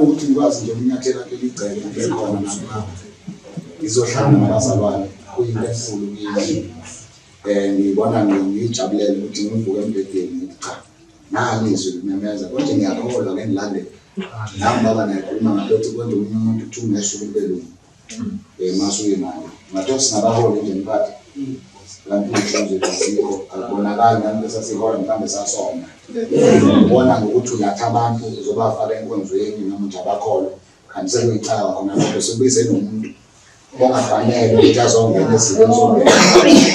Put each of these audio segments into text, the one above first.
ukuthi ngikwazi nje ukunyathela keligceke lekhona lapha izohlangana nabazalwane kuyinto enkulu kimi ngibona ngijabulele ukuthi ngivuke embedeni ngithi cha nangizwe kumemeza konke ngiyakholwa ngilandele nami baba nayikhuluma ngalokuthi kwenda umunye umuntu uthi ungesuku belungu masuye nayo ngathi sinabaholi nje mphakathi kanti umhlozo weziko akubonakala nami sasihola mhlambe sasona ubona ngokuthi ulatha abantu uzobafaka enkonzweni noma nje abakholo kanti sekuyicala khona lapho sobize nomuntu ongafanele ukuthi azongena esizweni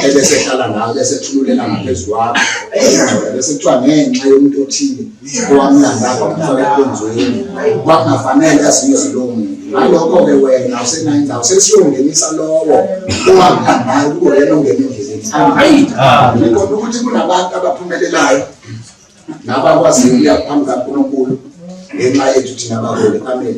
ebese hlala nawe bese thululela ngaphezulu kwakho bese kuthiwa ngenxa yomuntu othile owamlanda ngafaka enkonzweni kwakungafanele asiyise lowo muntu ngalokho-ke wena usenayo indawo sesiyongenisa lowo owamlanda ukuyena ongena endleleni ngikona ukuthi kunabantu abaphumelelayo nabakwaziyo ukuya phambi kaNkulunkulu ngenxa yethu thina abaholi amen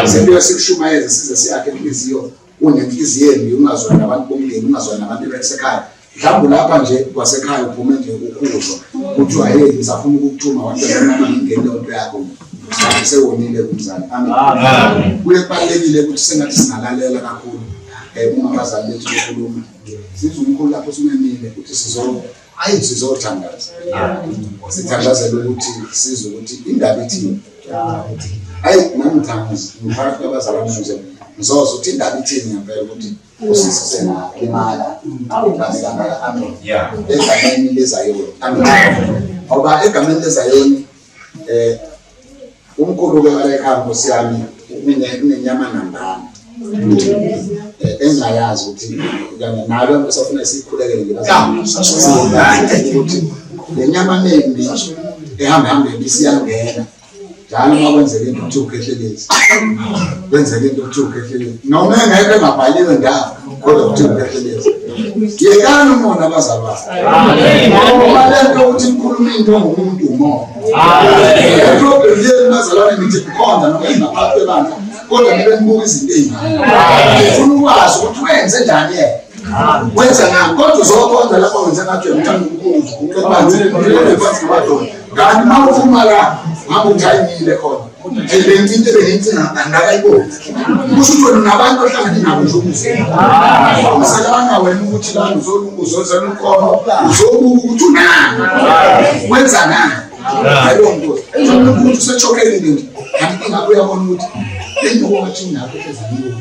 sekuyo sikushumayeze size siyakhe inhliziyo unenhliziyo embi ungazwani nabantu bomndeni ungazwani nabantu besekhaya mhlawumbe lapha nje kwasekhaya uphume nje ukuzwa ukuthi hey ngisafuna ukukuthuma waqedela ingene into yakho sewonile kumzali amen kuyebalekile ukuthi sengathi singalalela kakhulu uma abazali bethu bekhuluma sithi umkhulu lapho simemile ukuthi sizothandaza sithandazela ukuthi sizwe ukuthi indaba ithini hayi namthandaza umphakathi wabazalwane nje ngizoza ukuthi indaba ithini ngempela ukuthi usisise na imali amen egameni lezayoni amen ngoba egameni lezayoni umkhulu-ke walekhaya nkosi yami unenyama nambani engayazi ukuthi nayo esafuna siyikhulekele ukuthi le nyama nembi ehamba isiyangena njalo uma kwenzeka into ukuthi ukhehlelezi kwenzeka into ukuthi ukhehlelezi noma engeke engabhaliwe ndawo kodwa ukuthi ukhehlelezi yekani umona abazalwane ngoba lento ukuthi nikhulume into ngomuntu umoya problem yenu bazalwane nithi kukhonza noma ingaphathwe abantu kodwa nibe nibuka izinto ey'ngane ufuna ukwazi ukuthi wenze njani yena wenza ngani kodwa uzokhonza lapho wenze ngathi uyamthanda uNkulunkulu uqebanzi ngamadolo kanti uma ufuma la ngabe uthayimile khona le into ebengiyincinga angakayiboni kusho ukuthi wena nabantu ohlangane nabo nje umsalabanga wena ukuthi lana uzozana ukhono uzobuka ukuthi unani wenza ngani hayibo nkosi ukuthi usechokele nje kanti ingabe uyabona ukuthi into wathi unakho eziniwe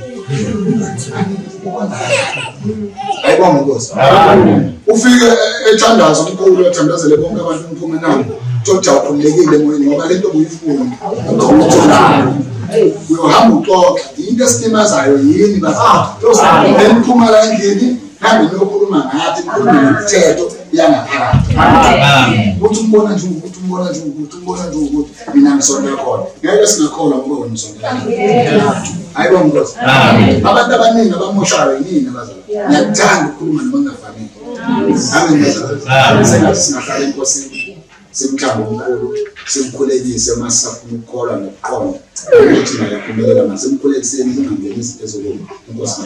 hayibo nkosi ufike ethandaza umkhulu ethandazele bonke abantu umphuma nabo Joja ukhulekile emoyeni ngoba lento buyifuna ukuthola uyohamba uxoxa into esitimazayo yini baza eniphuma la endlini hambe niyokhuluma ngathi nikhulume ngemithetho yangaphakathi ukuthi umbona nje ukuthi mina ngisondela khona ngeke singakholwa ngoba wena usondela hayibo nkosi abantu abaningi abamoshayo yini abazali ngiyakuthanda ukukhuluma nabangafanele amen sengathi singahlala enkosini simthanda umkhulu simkhulekise uma sisafuna ukukholwa nokuqonda ukuthi ngiyaphumelela masimkhulekiseni singangeni izinto ezokuba inkosi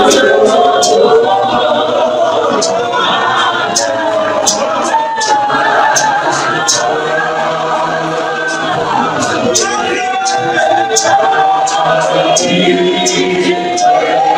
Oh,